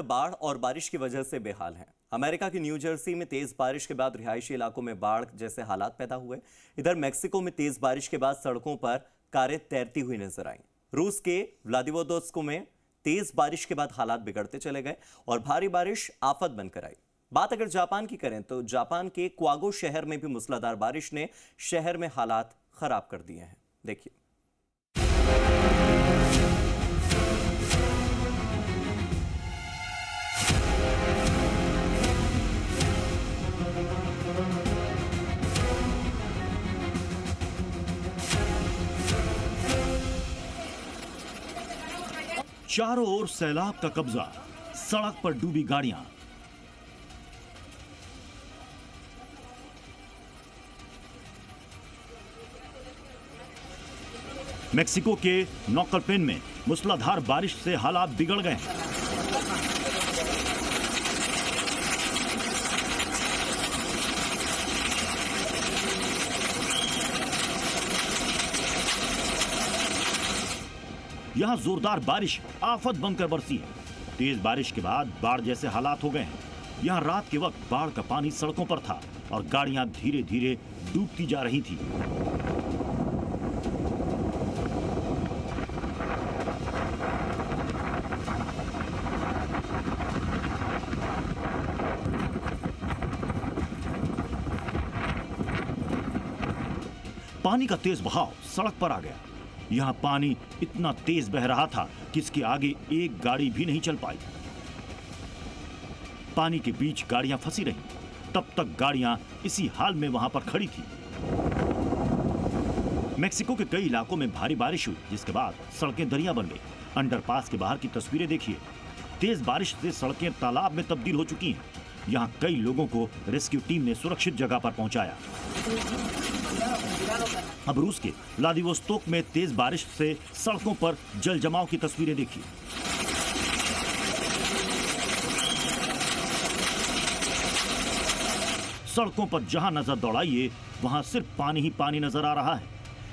बाढ़ और बारिश की वजह से बेहाल हैं। अमेरिका की न्यू जर्सी में तेज बारिश के बाद रिहायशी इलाकों में बाढ़ जैसे हालात पैदा हुए। इधर मेक्सिको में तेज बारिश के बाद सड़कों पर कारें तैरती हुई नजर आईं। रूस के व्लादिवोस्तोक में तेज बारिश के बाद हालात बिगड़ते चले गए और भारी बारिश आफत बनकर आई। बात अगर जापान की करें तो जापान के क्वागो शहर में भी मूसलाधार बारिश ने शहर में हालात खराब कर दिए हैं। देखिए। चारों ओर सैलाब का कब्जा, सड़क पर डूबी गाड़ियां। मेक्सिको के नौकलपेन में मूसलाधार बारिश से हालात बिगड़ गए हैं। यहां जोरदार बारिश आफत बनकर बरसी है। तेज बारिश के बाद बाढ़ जैसे हालात हो गए हैं। यहां रात के वक्त बाढ़ का पानी सड़कों पर था और गाड़ियां धीरे धीरे डूबती जा रही थी। पानी का तेज बहाव सड़क पर आ गया। यहां पानी इतना तेज बह रहा था कि इसके आगे एक गाड़ी भी नहीं चल पाई। पानी के बीच गाड़ियां फंसी रहीं। तब तक गाड़ियां इसी हाल में वहां पर खड़ी थी। मेक्सिको के कई इलाकों में भारी बारिश हुई, जिसके बाद सड़कें दरिया बन गई। अंडरपास के बाहर की तस्वीरें देखिए। तेज बारिश से सड़कें तालाब में तब्दील हो चुकी हैं। यहां कई लोगों को रेस्क्यू टीम ने सुरक्षित जगह पर पहुंचाया। अब रूस के व्लादिवोस्तोक में तेज बारिश से सड़कों पर जल जमाव की तस्वीरें देखिए। सड़कों पर जहां नजर दौड़ाइए वहां सिर्फ पानी ही पानी नजर आ रहा है।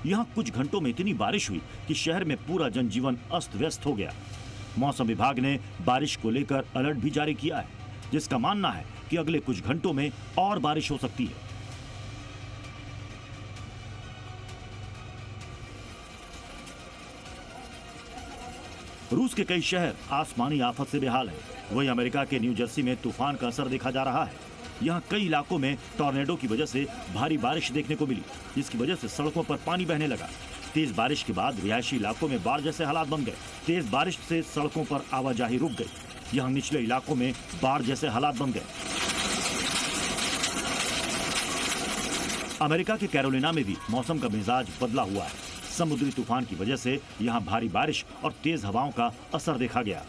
यहां कुछ घंटों में इतनी बारिश हुई कि शहर में पूरा जनजीवन अस्त व्यस्त हो गया। मौसम विभाग ने बारिश को लेकर अलर्ट भी जारी किया है, जिसका मानना है कि अगले कुछ घंटों में और बारिश हो सकती है। रूस के कई शहर आसमानी आफत से बेहाल हैं। वहीं अमेरिका के न्यू जर्सी में तूफान का असर देखा जा रहा है। यहां कई इलाकों में टॉर्नेडो की वजह से भारी बारिश देखने को मिली, जिसकी वजह से सड़कों पर पानी बहने लगा। तेज बारिश के बाद रिहायशी इलाकों में बाढ़ जैसे हालात बन गए। तेज बारिश से सड़कों पर आवाजाही रुक गई। यहां निचले इलाकों में बाढ़ जैसे हालात बन गए। अमेरिका के कैरोलिना में भी मौसम का मिजाज बदला हुआ है। समुद्री तूफान की वजह से यहां भारी बारिश और तेज हवाओं का असर देखा गया।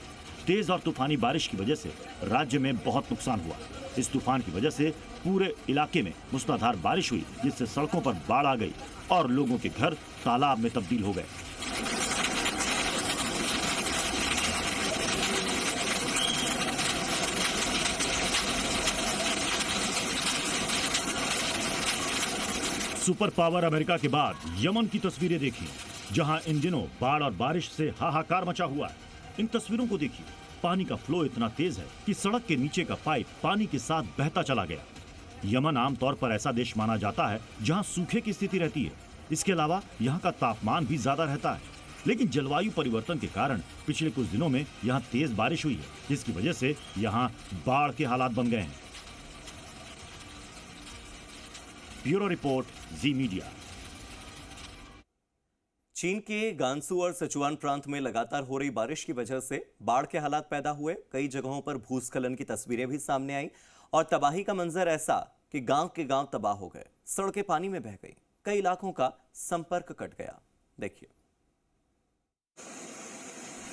तेज और तूफानी बारिश की वजह से राज्य में बहुत नुकसान हुआ। इस तूफान की वजह से पूरे इलाके में मूसलाधार बारिश हुई, जिससे सड़कों पर बाढ़ आ गई और लोगों के घर तालाब में तब्दील हो गए। सुपर पावर अमेरिका के बाद यमन की तस्वीरें देखिए, जहां इन दिनों बाढ़ और बारिश से हाहाकार मचा हुआ है। इन तस्वीरों को देखिए। पानी का फ्लो इतना तेज है कि सड़क के नीचे का पाइप पानी के साथ बहता चला गया। यमन आमतौर पर ऐसा देश माना जाता है जहां सूखे की स्थिति रहती है। इसके अलावा यहाँ का तापमान भी ज्यादा रहता है, लेकिन जलवायु परिवर्तन के कारण पिछले कुछ दिनों में यहाँ तेज बारिश हुई है, जिसकी वजह से यहाँ बाढ़ के हालात बन गए हैं। ब्यूरो रिपोर्ट, जी मीडिया। चीन के गांसू और सिचुआन प्रांत में लगातार हो रही बारिश की वजह से बाढ़ के हालात पैदा हुए। कई जगहों पर भूस्खलन की तस्वीरें भी सामने आई और तबाही का मंजर ऐसा कि गांव के गांव तबाह हो गए, सड़कें पानी में बह गई, कई इलाकों का संपर्क कट गया। देखिए।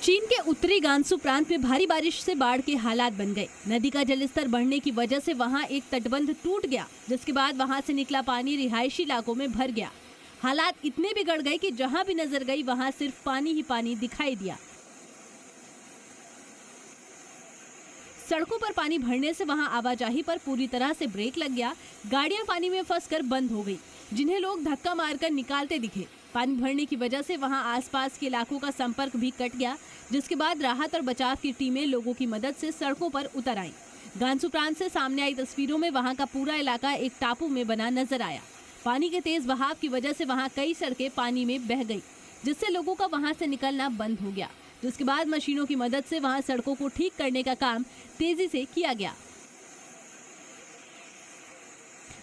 चीन के उत्तरी गांसू प्रांत में भारी बारिश से बाढ़ के हालात बन गए। नदी का जलस्तर बढ़ने की वजह से वहां एक तटबंध टूट गया, जिसके बाद वहां से निकला पानी रिहायशी इलाकों में भर गया। हालात इतने बिगड़ गए कि जहां भी नजर गई वहां सिर्फ पानी ही पानी दिखाई दिया। सड़कों पर पानी भरने से वहां आवाजाही पर पूरी तरह से ब्रेक लग गया। गाड़ियां पानी में फंसकर बंद हो गई, जिन्हें लोग धक्का मारकर निकालते दिखे। पानी भरने की वजह से वहां आसपास के इलाकों का संपर्क भी कट गया, जिसके बाद राहत और बचाव की टीमें लोगों की मदद से सड़कों पर उतर आईं। गांसू प्रांत से सामने आई तस्वीरों में वहां का पूरा इलाका एक टापू में बना नजर आया। पानी के तेज बहाव की वजह से वहां कई सड़कें पानी में बह गई, जिससे लोगों का वहां से निकलना बंद हो गया, जिसके बाद मशीनों की मदद से वहां सड़कों को ठीक करने का काम तेजी से किया गया।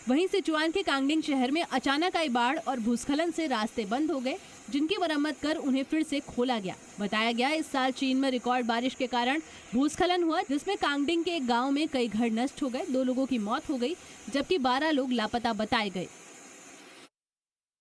वहीं सिचुआन के कांगडिंग शहर में अचानक आई बाढ़ और भूस्खलन से रास्ते बंद हो गए, जिनकी मरम्मत कर उन्हें फिर से खोला गया। बताया गया इस साल चीन में रिकॉर्ड बारिश के कारण भूस्खलन हुआ, जिसमें कांगडिंग के एक गांव में कई घर नष्ट हो गए, 2 लोगों की मौत हो गई, जबकि 12 लोग लापता बताए गए।